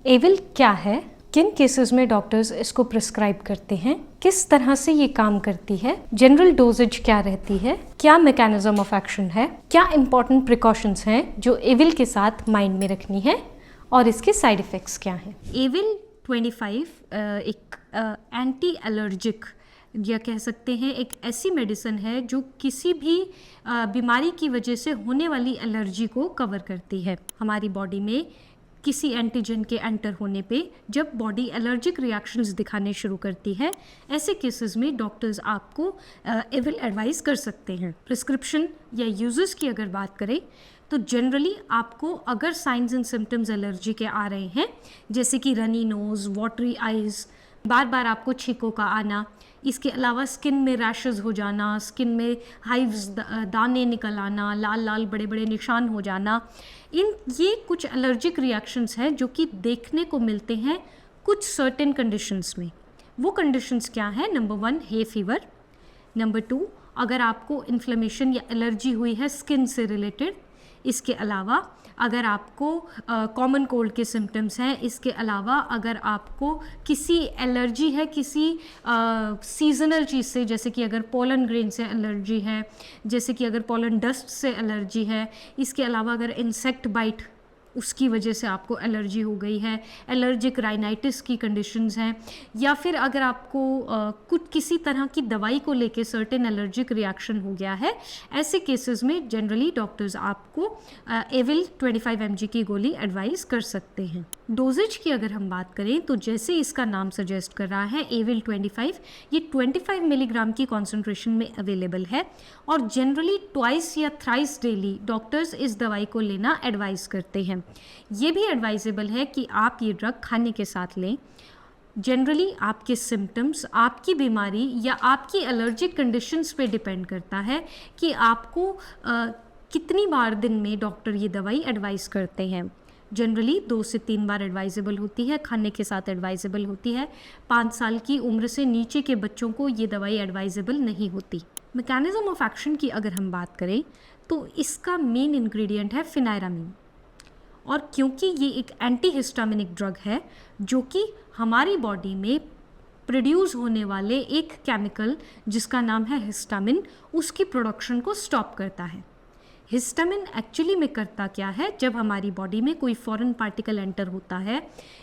Evil क्या है, किन केसेस में डॉक्टर्स इसको प्रिस्क्राइब करते हैं, किस तरह से ये काम करती है, जनरल डोजेज क्या रहती है, क्या मैकेनिज्म ऑफ एक्शन है, क्या इंपॉर्टेंट प्रिकॉशंस हैं जो एविल के साथ माइंड में रखनी है और इसके साइड इफ़ेक्ट्स क्या हैं। एविल 25 एक एंटी एलर्जिक या कह सकते हैं एक ऐसी मेडिसिन है जो किसी भी बीमारी की वजह से होने वाली एलर्जी को कवर करती है। हमारी बॉडी में किसी एंटीजन के एंटर होने पे जब बॉडी एलर्जिक रिएक्शंस दिखाने शुरू करती है, ऐसे केसेस में डॉक्टर्स आपको एविल एडवाइस कर सकते हैं। प्रिस्क्रिप्शन या यूजेस की अगर बात करें तो जनरली आपको अगर साइंस एंड सिम्टम्स एलर्जी के आ रहे हैं, जैसे कि रनी नोज़, वाटरी आइज़, बार बार आपको छींकों का आना, इसके अलावा स्किन में रैशेस हो जाना, स्किन में हाइव्स दाने निकल आना, लाल लाल बड़े बड़े निशान हो जाना, ये कुछ एलर्जिक रिएक्शंस हैं जो कि देखने को मिलते हैं कुछ सर्टेन कंडीशंस में। वो कंडीशंस क्या हैं? नंबर 1 हे फीवर, नंबर 2 अगर आपको इन्फ्लेमेशन या एलर्जी हुई है स्किन से रिलेटेड, इसके अलावा अगर आपको कॉमन कोल्ड के सिम्टम्स हैं, इसके अलावा अगर आपको किसी एलर्जी है किसी सीजनल चीज़ से, जैसे कि अगर पोलन ग्रेन से एलर्जी है, जैसे कि अगर पोलन डस्ट से एलर्जी है, इसके अलावा अगर इंसेक्ट बाइट उसकी वजह से आपको एलर्जी हो गई है, एलर्जिक राइनाइटिस की कंडीशंस हैं, या फिर अगर आपको कुछ किसी तरह की दवाई को लेके सर्टेन एलर्जिक रिएक्शन हो गया है, ऐसे केसेस में जनरली डॉक्टर्स आपको एविल 25 mg की गोली एडवाइस कर सकते हैं। डोजेज की अगर हम बात करें तो जैसे इसका नाम सजेस्ट कर रहा है एविल 25, ये 25 मिलीग्राम की कॉन्सेंट्रेशन में अवेलेबल है और जनरली ट्वाइस या थ्राइस डेली डॉक्टर्स इस दवाई को लेना एडवाइस करते हैं। ये भी एडवाइजेबल है कि आप ये ड्रग खाने के साथ लें। जनरली आपके सिम्टम्स, आपकी बीमारी या आपकी एलर्जिक कंडीशंस पे डिपेंड करता है कि आपको कितनी बार दिन में डॉक्टर ये दवाई एडवाइस करते हैं। जनरली 2 से 3 बार एडवाइजेबल होती है, खाने के साथ एडवाइजेबल होती है। 5 साल की उम्र से नीचे के बच्चों को ये दवाई एडवाइजेबल नहीं होती। मैकेनिज्म ऑफ एक्शन की अगर हम बात करें तो इसका मेन इंग्रेडिएंट है फिनायरामीन, और क्योंकि ये एक एंटी हिस्टामिनिक ड्रग है जो कि हमारी बॉडी में प्रोड्यूस होने वाले एक केमिकल जिसका नाम है हिस्टामिन, उसकी प्रोडक्शन को स्टॉप करता है। हिस्टामिन एक्चुअली में करता क्या है, जब हमारी बॉडी में कोई फॉरेन पार्टिकल एंटर होता है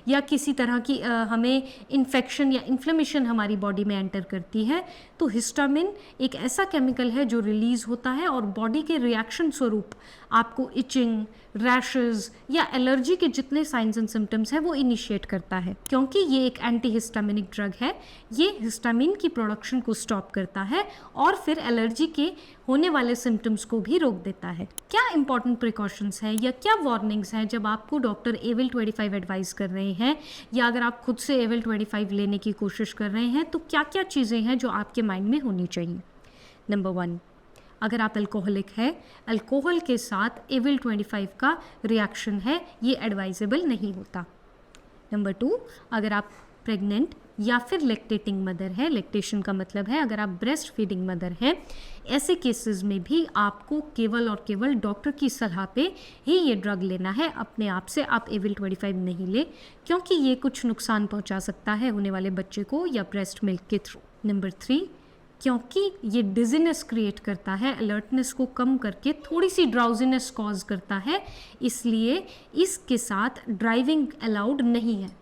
या किसी तरह की हमें इन्फेक्शन या इन्फ्लेमेशन हमारी बॉडी में एंटर करती है, तो हिस्टामिन एक ऐसा केमिकल है जो रिलीज़ होता है और बॉडी के रिएक्शन स्वरूप आपको इचिंग, रैशेस या एलर्जी के जितने साइंस एंड सिम्टम्स हैं वो इनिशिएट करता है। क्योंकि ये एक एंटी हिस्टामिनिक ड्रग है, ये हिस्टामिन की प्रोडक्शन को स्टॉप करता है और फिर एलर्जी के होने वाले सिम्टम्स को भी रोक देता है। क्या इंपॉर्टेंट प्रिकॉशंस हैं या क्या वार्निंग्स हैं जब आपको डॉक्टर एविल 25 एडवाइस कर रहे हैं, या अगर आप खुद से एविल 25 लेने की कोशिश कर रहे हैं तो क्या क्या चीज़ें हैं जो आपके माइंड में होनी चाहिए। नंबर 1, अगर आप अल्कोहलिक है, अल्कोहल के साथ एविल 25 का रिएक्शन है, ये एडवाइजेबल नहीं होता। नंबर 2, अगर आप प्रेग्नेंट या फिर लैक्टेटिंग मदर है, लैक्टेशन का मतलब है अगर आप ब्रेस्ट फीडिंग मदर हैं, ऐसे केसेस में भी आपको केवल और केवल डॉक्टर की सलाह पे ही ये ड्रग लेना है। अपने आप से आप एविल 25 नहीं ले, क्योंकि ये कुछ नुकसान पहुंचा सकता है होने वाले बच्चे को या ब्रेस्ट मिल्क के थ्रू। नंबर 3, क्योंकि ये डिजीनेस क्रिएट करता है, अलर्टनेस को कम करके थोड़ी सी ड्राउजीनेस कॉज करता है, इसलिए इसके साथ ड्राइविंग अलाउड नहीं है।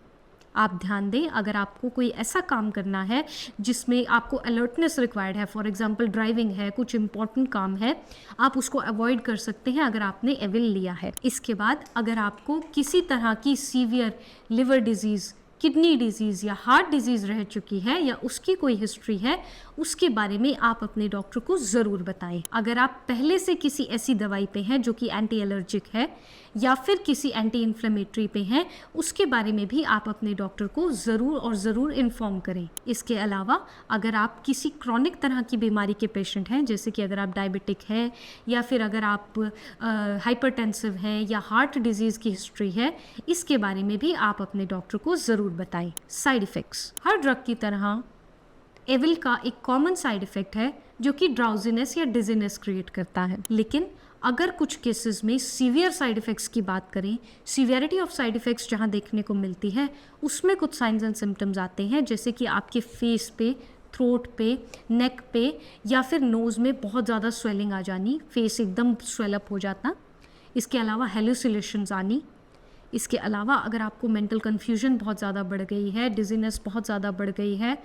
आप ध्यान दें, अगर आपको कोई ऐसा काम करना है जिसमें आपको अलर्टनेस रिक्वायर्ड है, फॉर एग्जांपल ड्राइविंग है, कुछ इंपॉर्टेंट काम है, आप उसको अवॉइड कर सकते हैं अगर आपने एविल लिया है। इसके बाद अगर आपको किसी तरह की severe liver disease, kidney disease या हार्ट डिजीज़ रह चुकी है या उसकी कोई हिस्ट्री है, उसके बारे में आप अपने डॉक्टर को ज़रूर बताएं। अगर आप पहले से किसी ऐसी दवाई पे हैं जो कि एंटी एलर्जिक है या फिर किसी एंटी इन्फ्लेमेटरी पे हैं, उसके बारे में भी आप अपने डॉक्टर को ज़रूर और ज़रूर इन्फॉर्म करें। इसके अलावा अगर आप किसी क्रॉनिक तरह की बीमारी के पेशेंट हैं, जैसे कि अगर आप डायबिटिक हैं या फिर अगर आप हाइपरटेंसिव हैं या हार्ट डिजीज़ की हिस्ट्री है, इसके बारे में भी आप अपने डॉक्टर को ज़रूर बताएं। साइड इफ़ेक्ट्स, हर ड्रग की तरह एविल का एक कॉमन साइड इफ़ेक्ट है जो कि ड्राउजीनेस या डिजीनेस क्रिएट करता है, लेकिन अगर कुछ केसेस में सीवियर साइड इफ़ेक्ट्स की बात करें, सीवियरिटी ऑफ साइड इफ़ेक्ट्स जहाँ देखने को मिलती है उसमें कुछ साइंस एंड सिम्टम्स आते हैं, जैसे कि आपके फेस पे, थ्रोट पे, नेक पे या फिर नोज़ में बहुत ज़्यादा स्वेलिंग आ जानी, फेस एकदम स्वेलअप हो जाता। इसके अलावा हेलुसिनेशंस आनी। इसके अलावा अगर आपको मेंटल कन्फ्यूजन बहुत ज़्यादा बढ़ गई है, डिजीनेस बहुत ज़्यादा बढ़ गई है,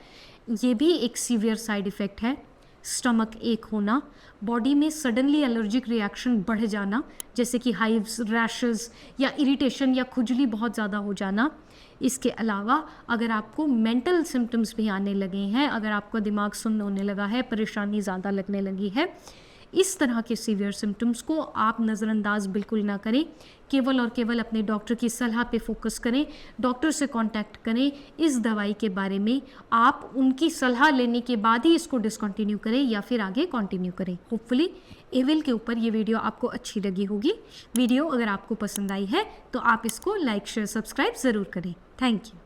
ये भी एक सीवियर साइड इफ़ेक्ट है। स्टमक एक होना, बॉडी में सडनली एलर्जिक रिएक्शन बढ़ जाना, जैसे कि हाइव्स, रैशेस या इरिटेशन या खुजली बहुत ज़्यादा हो जाना। इसके अलावा अगर आपको मेंटल सिम्टम्स भी आने लगे हैं, अगर आपका दिमाग सुन्न होने लगा है, परेशानी ज़्यादा लगने लगी है, इस तरह के सीवियर सिम्टम्स को आप नज़रअंदाज बिल्कुल ना करें। केवल और केवल अपने डॉक्टर की सलाह पे फोकस करें, डॉक्टर से कांटेक्ट करें। इस दवाई के बारे में आप उनकी सलाह लेने के बाद ही इसको डिसकंटिन्यू करें या फिर आगे कंटिन्यू करें। होपफुली एविल के ऊपर ये वीडियो आपको अच्छी लगी होगी। वीडियो अगर आपको पसंद आई है तो आप इसको लाइक, शेयर, सब्सक्राइब ज़रूर करें। Thank you.